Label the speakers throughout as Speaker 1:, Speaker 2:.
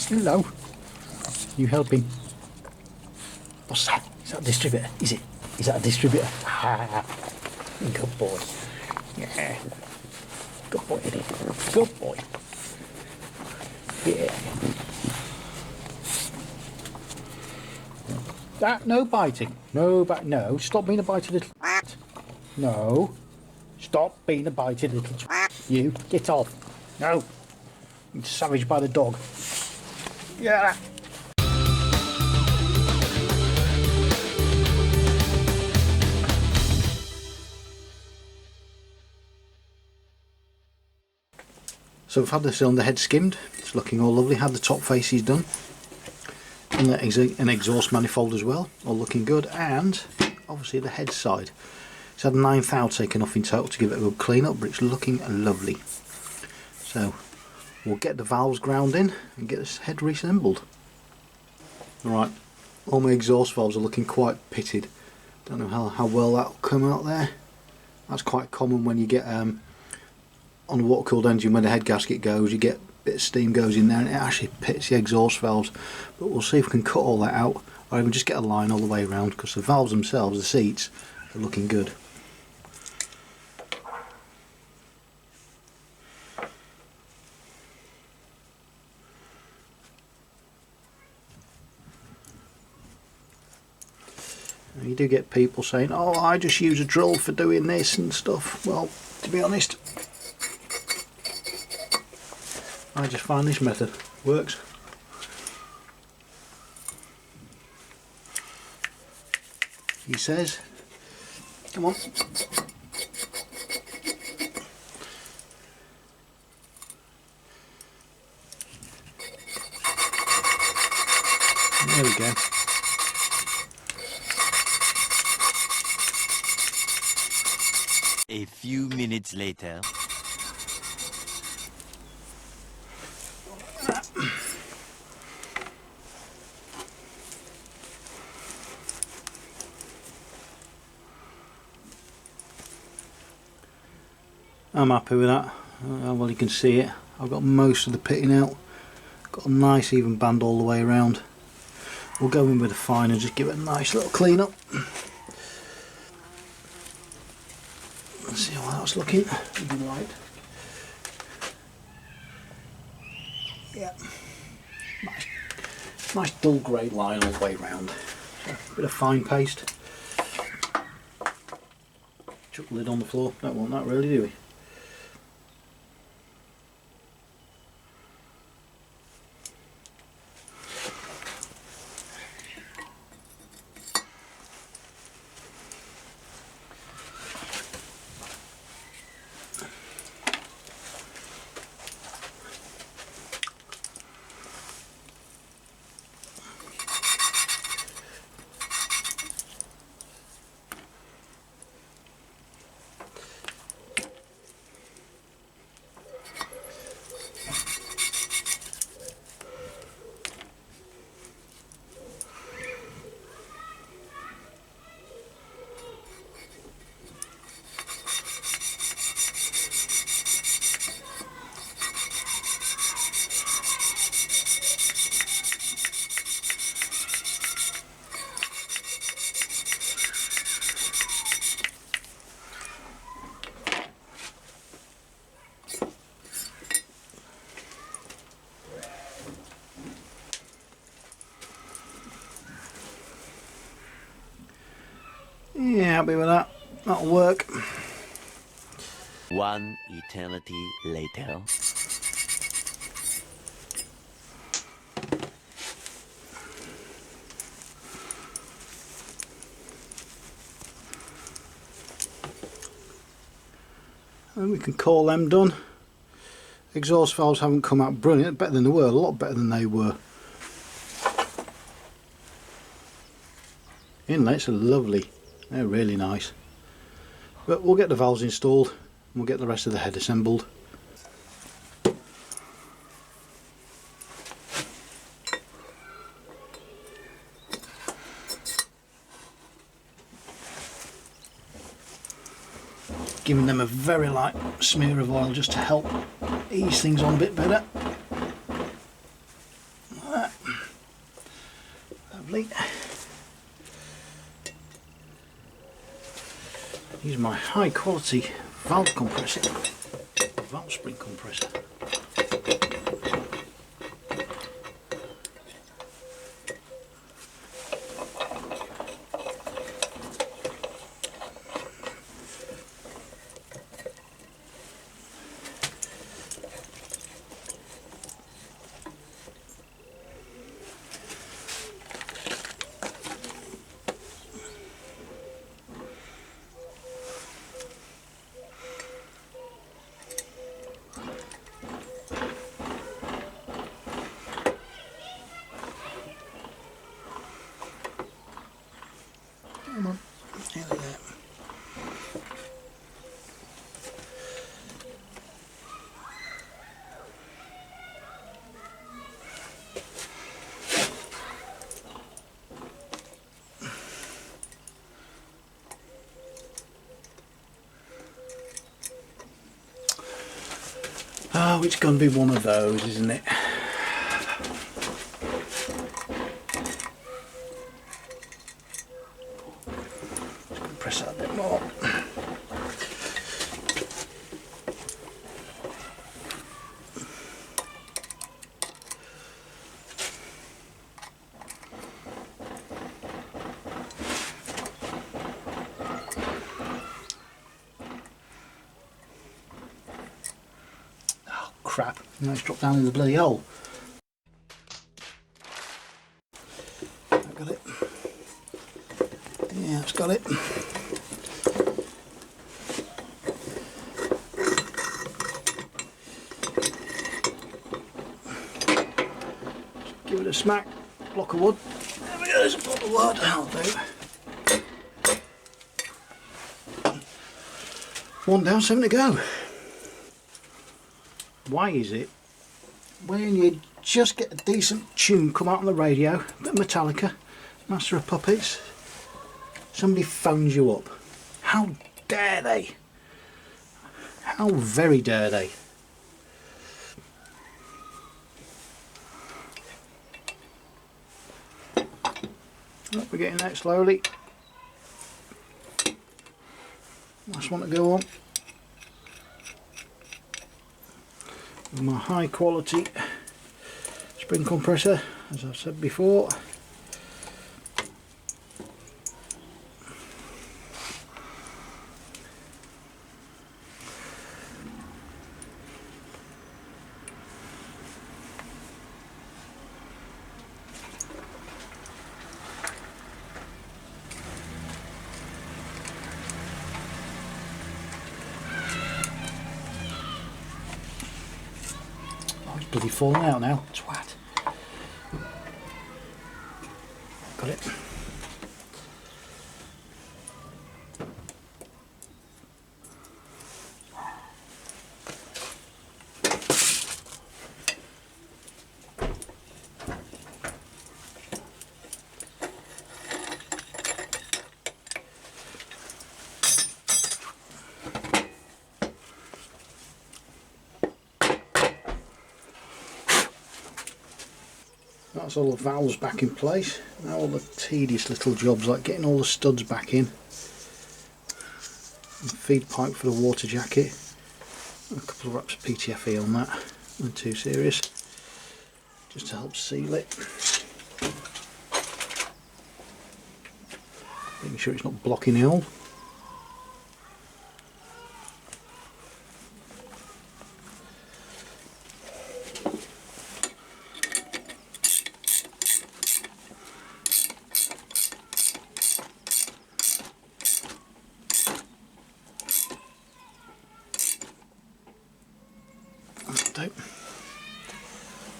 Speaker 1: slow. You helping? What's that? Is that a distributor? Is it? Is that a distributor? Ah, good boy. Yeah. Good boy, Eddie. Good boy. Yeah. That, no biting. No, no. Stop being a bitey little. No. Stop being a bitey little. You get off. No. You're savaged by the dog. Yeah. So we've had the cylinder head skimmed. It's looking all lovely. Had the top faces done. And an exhaust manifold as well, all looking good, and obviously the head side. It's had 9 thou taken off in total to give it a good clean up, but it's looking lovely. So we'll get the valves ground in and get this head reassembled. Alright, all my exhaust valves are looking quite pitted. Don't know how well that'll come out there. That's quite common when you get on a water cooled engine. When the head gasket goes, you get a bit of steam goes in there and it actually pits the exhaust valves. But we'll see if we can cut all that out, or even just get a line all the way around, because the valves themselves, the seats, are looking good. Now, you do get people saying, oh, I just use a drill for doing this and stuff. Well, to be honest, I just find this method works. He says, come on. There we go.
Speaker 2: A few minutes later.
Speaker 1: I'm happy with that. Well, you can see it. I've got most of the pitting out. Got a nice even band all the way around. We'll go in with a fine and just give it a nice little clean up. Let's see how that's looking. Right. Yeah. Nice dull grey line all the way round. So, a bit of fine paste. Chuck the lid on the floor. Don't want that really, do we? Yeah, happy with that. That'll work.
Speaker 2: One eternity later.
Speaker 1: And we can call them done. Exhaust valves haven't come out brilliant, better than they were, a lot better than they were. Inlets are lovely, they're really nice. But we'll get the valves installed and we'll get the rest of the head assembled. Giving them a very light smear of oil just to help ease things on a bit better. Lovely. Use my high quality valve compressor, valve spring compressor. Come on, there we go. Oh, it's going to be one of those, isn't it? Just going to press that a bit more. Crap, now it's dropped down in the bloody hole. Got it. Yeah, it's got it. Give it a smack. Block of wood. There we go, there's a block of wood. That'll do. One down, 7 to go. Why is it when you just get a decent tune come out on the radio, a bit of Metallica, Master of Puppets, somebody phones you up? How dare they? How very dare they? Oh, we're getting there slowly. Last one to go on. With my high quality spring compressor, as I've said before. It's bloody falling out now, twat. Got it. That's all the valves back in place. Now all the tedious little jobs like getting all the studs back in. And feed pipe for the water jacket. And a couple of wraps of PTFE on that. Nothing too serious. Just to help seal it. Making sure it's not blocking the hole.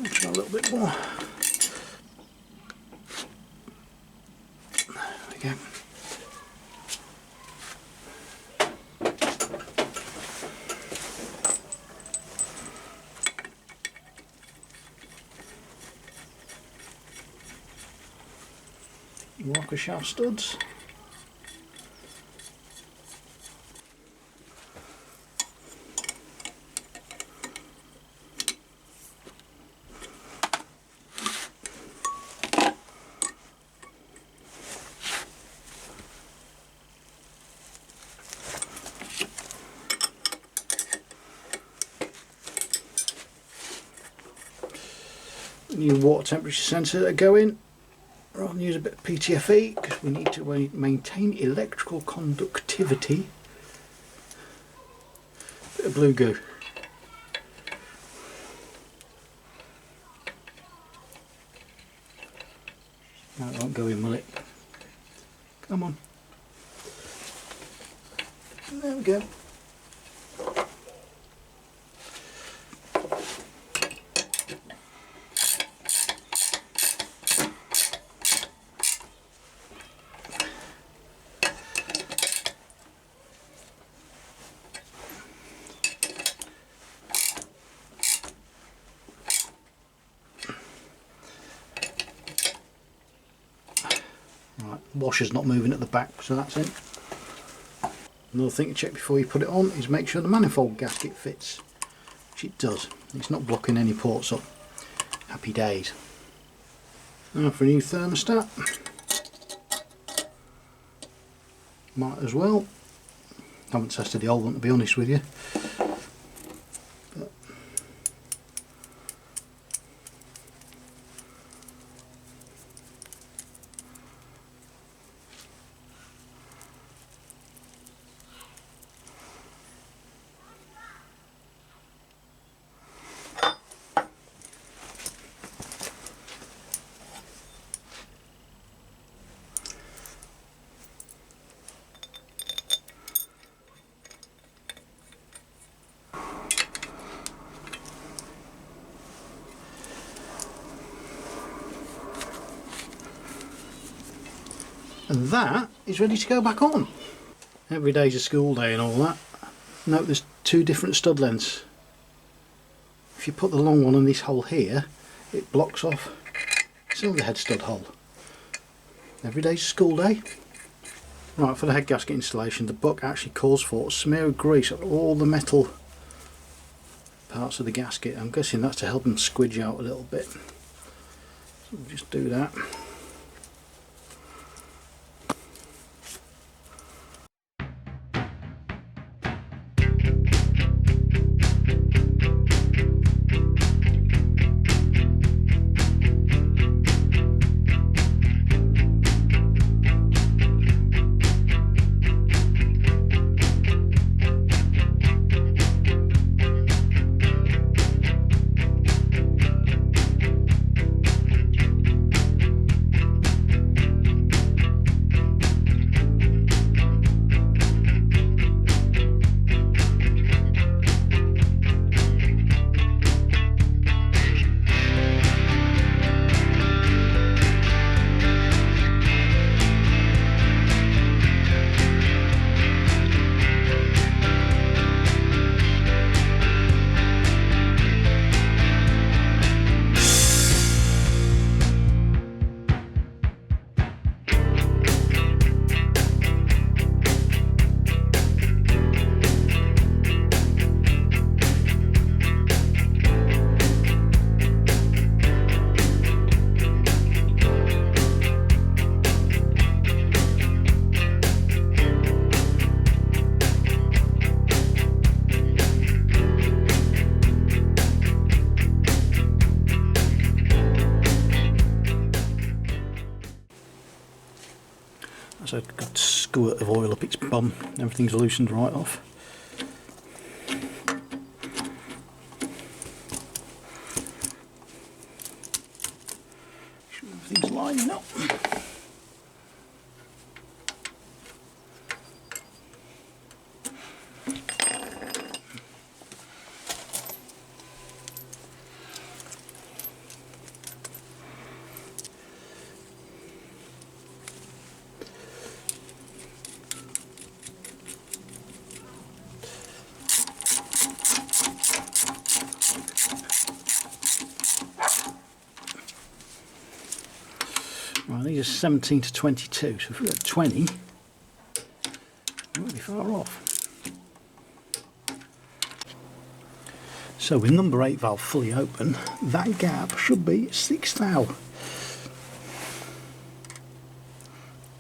Speaker 1: I'll try a little bit more. There we go. Rocker shaft studs. New water temperature sensor that go in. Rather than use a bit of PTFE because we need to maintain electrical conductivity. Bit of blue goo. No, it won't go in, will it? Come on. There we go. Right, washer's not moving at the back, so that's in. Another thing to check before you put it on is make sure the manifold gasket fits, which it does. It's not blocking any ports up. Happy days. Now for a new thermostat. Might as well. Haven't tested the old one, to be honest with you. But and that is ready to go back on. Every day's a school day and all that. Note there's two different stud lengths. If you put the long one in this hole here, it blocks off cylinder head stud hole. Every day's a school day. Right, for the head gasket installation, the book actually calls for a smear of grease on all the metal parts of the gasket. I'm guessing that's to help them squidge out a little bit. So we'll just do that. So I've got a squirt of oil up its bum, everything's loosened right off. Sure everything's lining up. Well, these are 17 to 22, so if we're at 20, we're really far off. So with number 8 valve fully open, that gap should be 6 thou.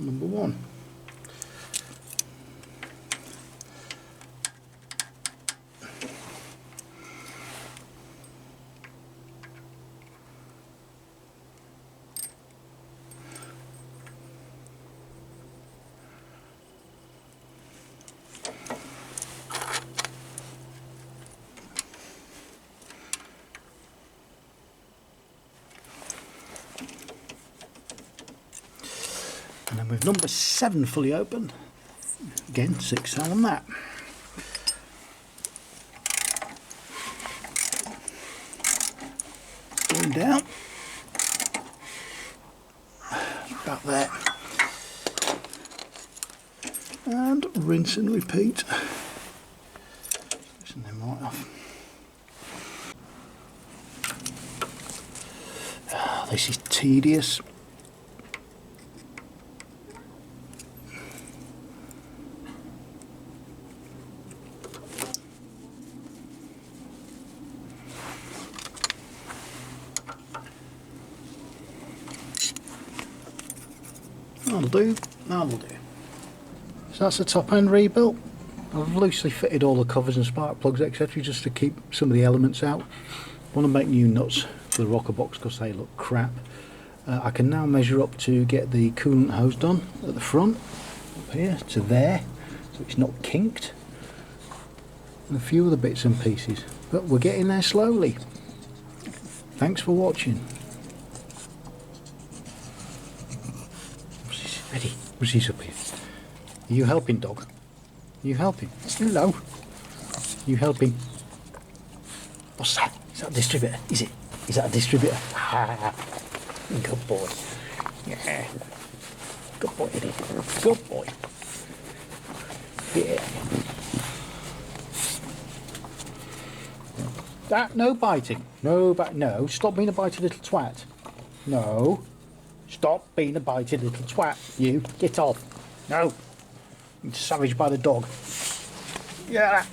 Speaker 1: Number 1. And then with number 7 fully open, again 6 cell on that. Going down, about there, and rinse and repeat. Loosen them right off. This is tedious. That'll do, that'll do. So that's the top end rebuilt. I've loosely fitted all the covers and spark plugs etc. just to keep some of the elements out. Want to make new nuts for the rocker box because they look crap. I can now measure up to get the coolant hose done at the front, up here to there, so it's not kinked. And a few other bits and pieces. But we're getting there slowly. Thanks for watching. Eddie, what's this up here? Are you helping, dog? Are you helping? Hello? You helping? What's that? Is that a distributor? Is it? Is that a distributor? Ah, good boy. Yeah. Good boy, Eddie. Good boy. Yeah. That, no biting. No, no, stop being a bitey little twat. No. Stop being a bitey little twat. You, get off. No. You're savaged by the dog. Yeah.